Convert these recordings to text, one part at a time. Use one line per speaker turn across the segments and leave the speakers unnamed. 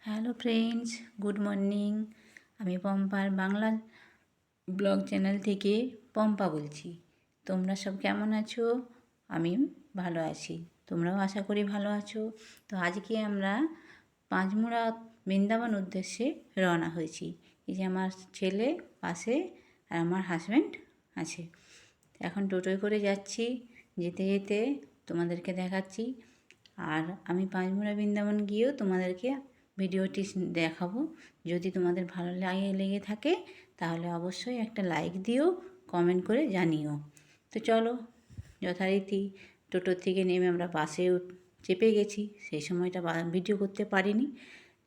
Hello friends, good morning. আমি পম্পার Bangla blog channel থেকে পম্পা বলছি। তোমরা সব কেমন আছো? আমি ভালো আছি, তোমরাও আশা করি ভালো আছো। তো আজকে আমরা পাঁচমুড়া বৃন্দাবন উদ্দেশ্যে রওনা হয়েছি। এই যে আমার ছেলে পাশে আর আমার হাজব্যান্ড আছে। এখন টোটোয় করে যাচ্ছি, যেতে যেতে তোমাদেরকে দেখাচ্ছি। আর আমি পাঁচমুড়া বৃন্দাবন গিয়েও তোমাদেরকে ভিডিওটি দেখাবো। যদি তোমাদের ভালো লেগে থাকে তাহলে অবশ্যই একটা লাইক দিও, কমেন্ট করে জানিও। তো চলো, যথারীতি টোটোর থেকে নেমে আমরা বাসে চেপে গেছি। সেই সময়টা ভিডিও করতে পারিনি।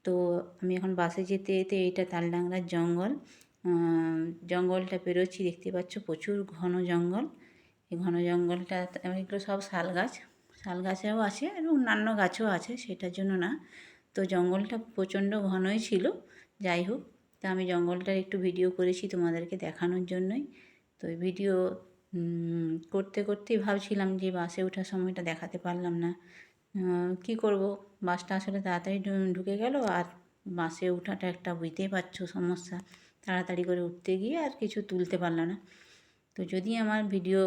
তো আমি এখন বাসে যেতে যেতে এটা তালডাংরার জঙ্গলটা পেরোচ্ছি। দেখতে পাচ্ছ প্রচুর ঘন জঙ্গল। এই ঘন জঙ্গলটা এগুলো সব শাল গাছেও আছে আর অন্যান্য গাছও আছে, সেটার জন্য না। তো জঙ্গলটা প্রচণ্ড ঘনই ছিল। যাই হোক, তা আমি জঙ্গলটার একটু ভিডিও করেছি তোমাদেরকে দেখানোর জন্যই। তো এই ভিডিও করতে করতেই ভাবছিলাম যে বাসে ওঠার সময়টা দেখাতে পারলাম না। কি করব, বাসটা আসলে তাড়াতাড়ি ঢুকে গেল। আর বাসে ওঠাটা একটা বুঝতেই পারছো সমস্যা, তাড়াতাড়ি করে উঠতে গিয়ে আর কিছু তুলতে পারলাম না। তো যদি আমার ভিডিও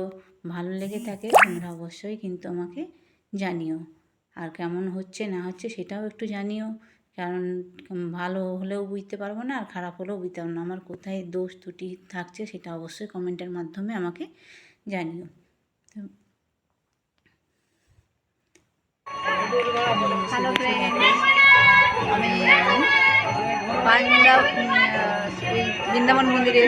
ভালো লেগে থাকে তোমরা অবশ্যই কিন্তু আমাকে জানিও। আর কেমন হচ্ছে না হচ্ছে সেটাও একটু জানিও, কারণ ভালো হলেও বুঝতে পারবো না আর খারাপ হলেও বুঝতে পারবো না। আমার কোথায় দোষ ত্রুটি থাকছে সেটা অবশ্যই কমেন্টের মাধ্যমে আমাকে জানিও।
হ্যালো ফ্রেন্ড, আমি বৃন্দাবন মন্দিরে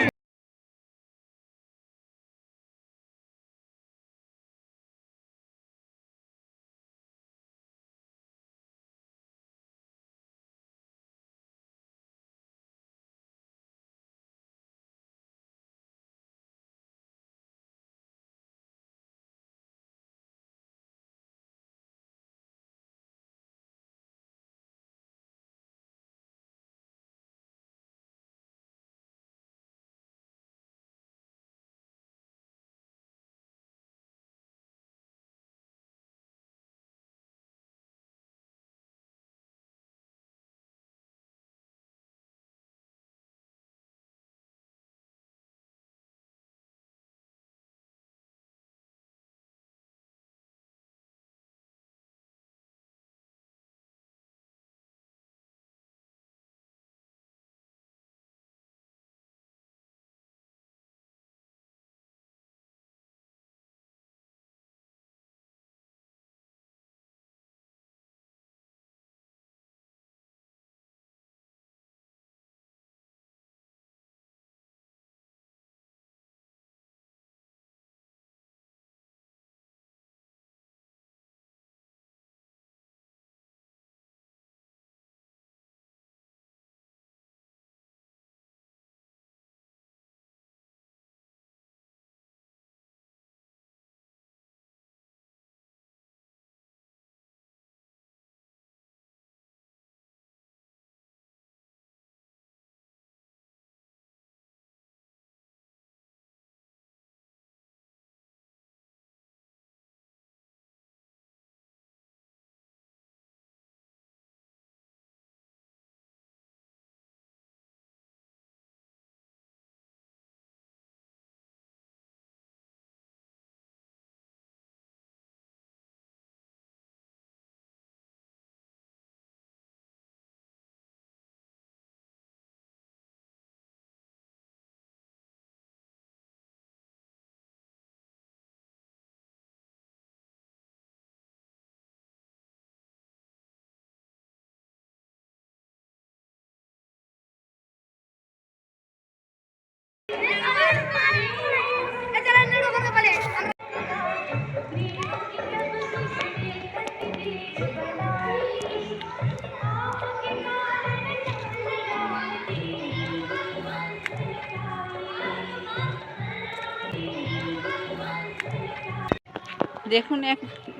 দেখুন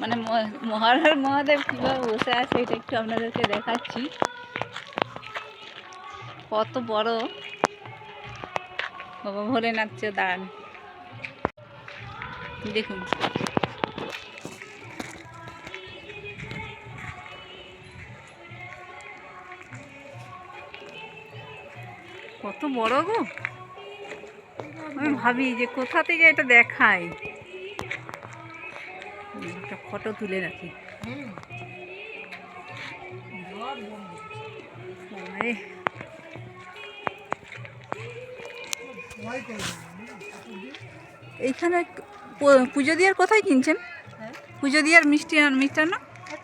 মানে মহারাজ মহাদেব কীভাবে বসে আছে এটা একটু আপনাদেরকে দেখাচ্ছি। কত বড় বাবা ভোলেনাথ, দাঁড়ান দেখুন। কত বড় গো! আমি ভাবি যে কোথা থেকে এটা দেখায়। একটা ফটো তুলে রাখি। বাবারে, এইখানে পুজো দেওয়ার কোথায় কিনছেন? পুজো দেওয়ার মিষ্টান্ন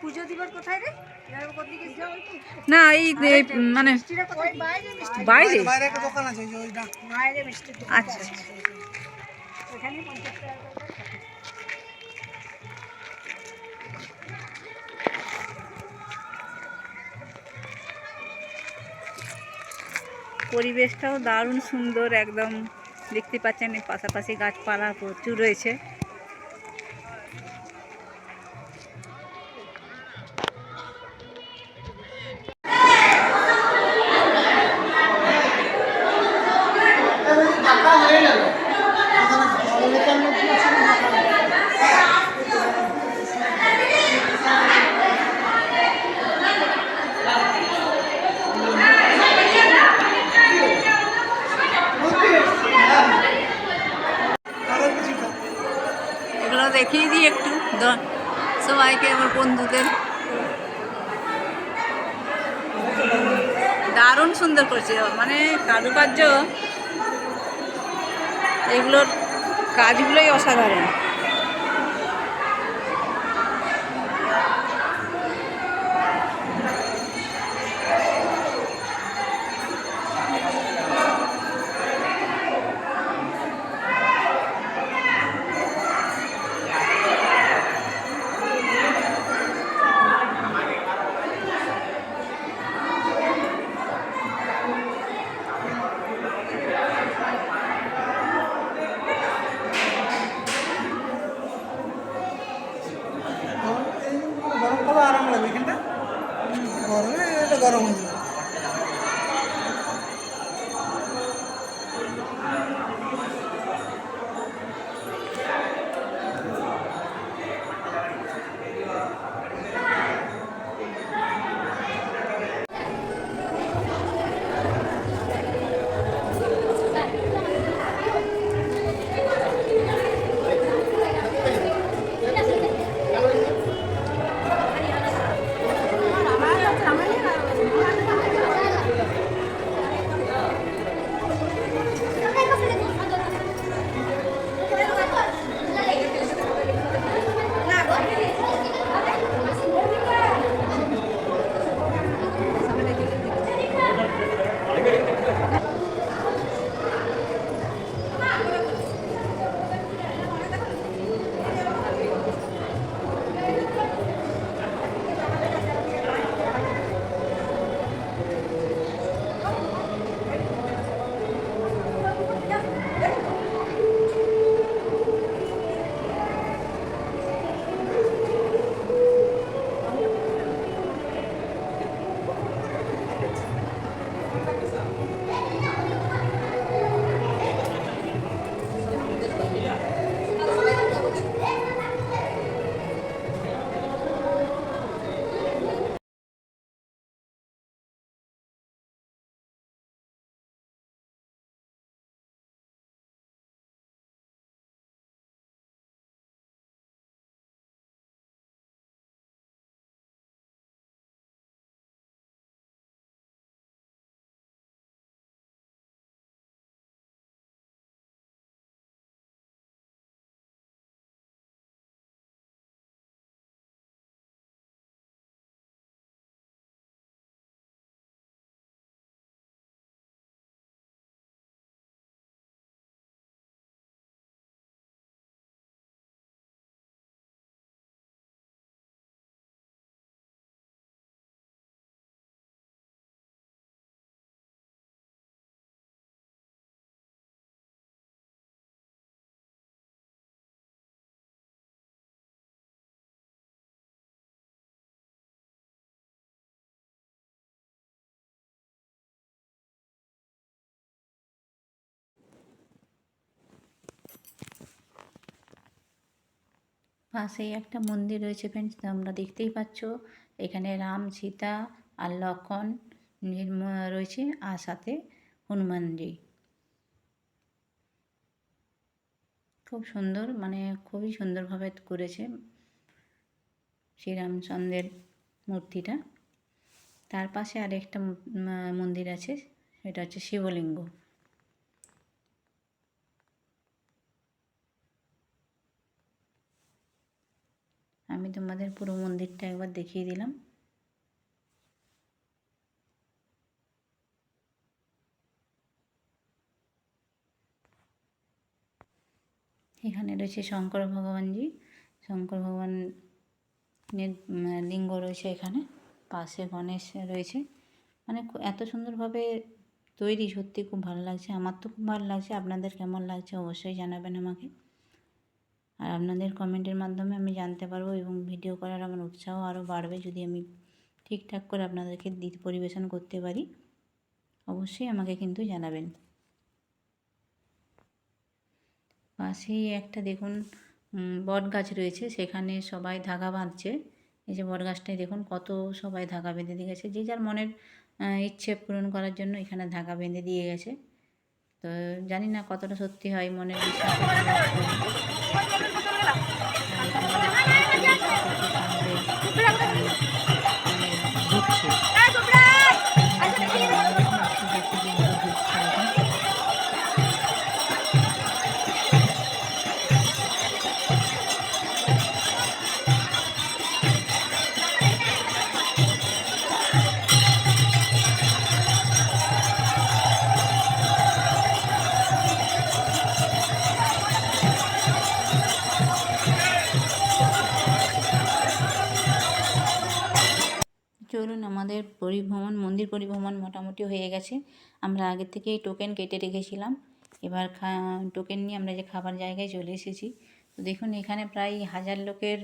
পুজো দিবার কোথায় রে?
না, এই মানে বাইরে।
বাইরে একটা দোকান আছে ওইটা বাইরে মিষ্টি
আচ্ছা,
ওখানে 50 টাকা করে।
পরিবেশটাও দারুণ সুন্দর একদম। দেখতে পাচ্ছেন এর পাশাপাশি গাছপালা প্রচুর রয়েছে। এগুলো দেখিয়ে দিই একটু সবাইকে, আমার বন্ধুদের। দারুণ সুন্দর করছে, মানে কারুকার্য, এগুলোর কাজগুলোই অসাধারণ।
গরম করলে আরাম লাগবে এখানটা, গরমে এটা গরম হয়ে যাবে।
পাশেই একটা মন্দির রয়েছে ফ্রেন্ডস, তোমরা দেখতেই পাচ্ছ। এখানে রাম, সীতা আর লক্ষণ রয়েছে, আর সাথে হনুমানজি। খুব সুন্দর, মানে খুবই সুন্দরভাবে করেছে শ্রীরামচন্দ্রের মূর্তিটা। তার পাশে আরেকটা মন্দির আছে, সেটা হচ্ছে শিবলিঙ্গ। আমি তোমাদের পুরো মন্দিরটা একবার দেখিয়ে দিলাম। এখানে রয়েছে শঙ্কর ভগবানজি, শঙ্কর ভগবানের লিঙ্গ রয়েছে এখানে। পাশে গণেশ রয়েছে, মানে এত সুন্দরভাবে তৈরি, সত্যি খুব ভালো লাগছে। আমার তো খুব ভালো লাগছে, আপনাদের কেমন লাগছে অবশ্যই জানাবেন আমাকে। আর আপনাদের কমেন্টের মাধ্যমে আমি জানতে পারবো এবং ভিডিও করার আমার উৎসাহ আরও বাড়বে যদি আমি ঠিকঠাক করে আপনাদেরকে পরিবেশন করতে পারি। অবশ্যই আমাকে কিন্তু জানাবেন। পাশেই একটা দেখুন বট গাছ রয়েছে, সেখানে সবাই ধাগা বাঁধছে। এই যে বট গাছটায় দেখুন কত সবাই ধাগা বেঁধে দিয়ে গেছে, যে যার মনের ইচ্ছে পূরণ করার জন্য এখানে ধাগা বেঁধে দিয়ে গেছে। তো জানি না কতটা সত্যি হয়, মনের বিশ্বাস ঘুরছে। চলুন, আমাদের মন্দির পরিভ্রমণ মোটামুটি হয়ে গেছে। আমরা আগে থেকেই টোকেন কেটে রেখেছিলাম। এবার টোকেন নিয়ে আমরা যে খাবার জায়গায় চলে এসেছি। তো দেখুন এখানে প্রায় 1000 লোকের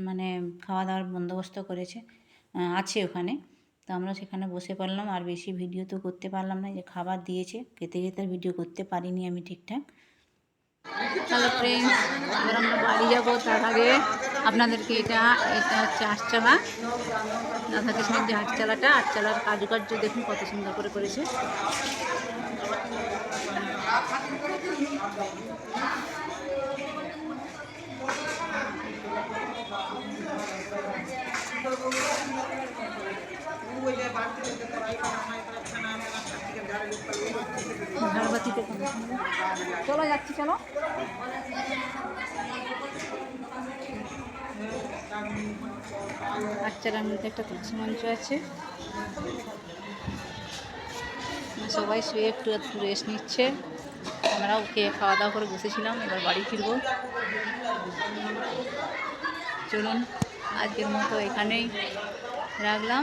মানে খাওয়া দাওয়ার বন্দোবস্ত করেছে, আছে ওখানে। তো আমরা সেখানে বসে পড়লাম, আর বেশি ভিডিও তো করতে পারলাম না, যে খাবার দিয়েছে খেতে খেতে ভিডিও করতে পারিনি আমি ঠিকঠাক।
হ্যালো ফ্রেন্ডস, এবার আমরা বাড়ি যাবো। তার আগে আপনাদেরকে এটা হচ্ছে আটচালা, রাধা কৃষ্ণের যে আটচালার কারুকার্য দেখুন কত সুন্দর করে করেছে। ঝাড়বাতিতে চলো যাচ্ছি, চলো। আটচালার মধ্যে একটা তুলসী মঞ্চ আছে, সবাই শুয়ে একটু রেস্ট নিচ্ছে। আমরাও খেয়ে খাওয়া দাওয়া করে বসেছিলাম, এবার বাড়ি ফিরবো। চলুন আজকের মতো এখানেই রাখলাম,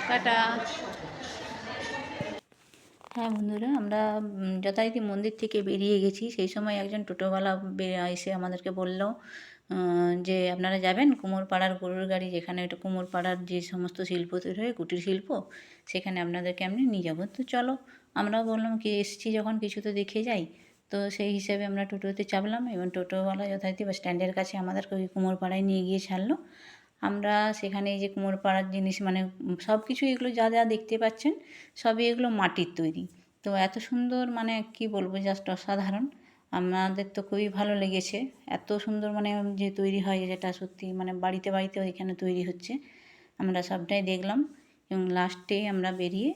টাটা।
হ্যাঁ বন্ধুরা, আমরা যথারীতি মন্দির থেকে বেরিয়ে গেছি। সেই সময় একজন টোটোওয়ালা এসে আমাদেরকে বলল যে আপনারা যাবেন কুমোরপাড়ার গরুর গাড়ি, যেখানে ওটা কুমোরপাড়ার যে সমস্ত শিল্প তৈরি হয়, কুটির শিল্প, সেখানে আপনাদেরকে আমি নিয়ে যাবো। তো চলো, আমরাও বললাম কি এসেছি যখন কিছু তো দেখে যাই। তো সেই হিসাবে আমরা টোটোতে চাপলাম এবং টোটোওয়ালা যথারীতি বাস স্ট্যান্ডের কাছে আমাদেরকে ওই কুমোরপাড়ায় নিয়ে গিয়ে ছাড়লো। আমরা সেখানে এই যে কুমোরপাড়ার জিনিস, মানে সব কিছু এগুলো যা যা দেখতে পাচ্ছেন সবই এগুলো মাটির তৈরি। তো এত সুন্দর, মানে কি বলবো, জাস্ট অসাধারণ। আমাদের তো খুবই ভালো লেগেছে, এত সুন্দর মানে যে তৈরি হয়, যেটা সত্যি মানে বাড়িতে বাড়িতে এখানে তৈরি হচ্ছে। আমরা সবটাই দেখলাম এবং লাস্টে আমরা বেরিয়ে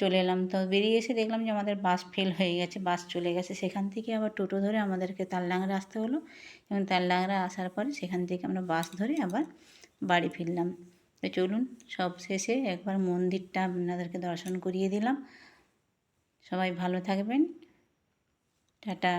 চলে এলাম। তো বেরিয়ে এসে দেখলাম যে আমাদের বাস ফেল হয়ে গেছে, বাস চলে গেছে। সেখান থেকে আবার টোটো ধরে আমাদেরকে তালডাংরা আসতে হলো এবং তালডাংরা আসার পরে সেখান থেকে আমরা বাস ধরে আবার বাড়ি ফিরলাম। তো চলুন, সব শেষে একবার মন্দিরটা আপনাদেরকে দর্শন করিয়ে দিলাম। সবাই ভালো থাকবেন, টাটা।